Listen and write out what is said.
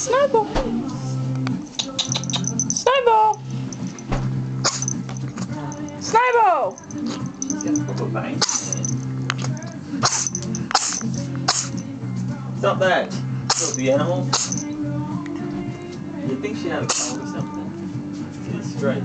Snowball. Snowball. Snowball. She's got a proper bang. Stop that. Filthy animal. You'd think she'd have a cold or something. She's straight.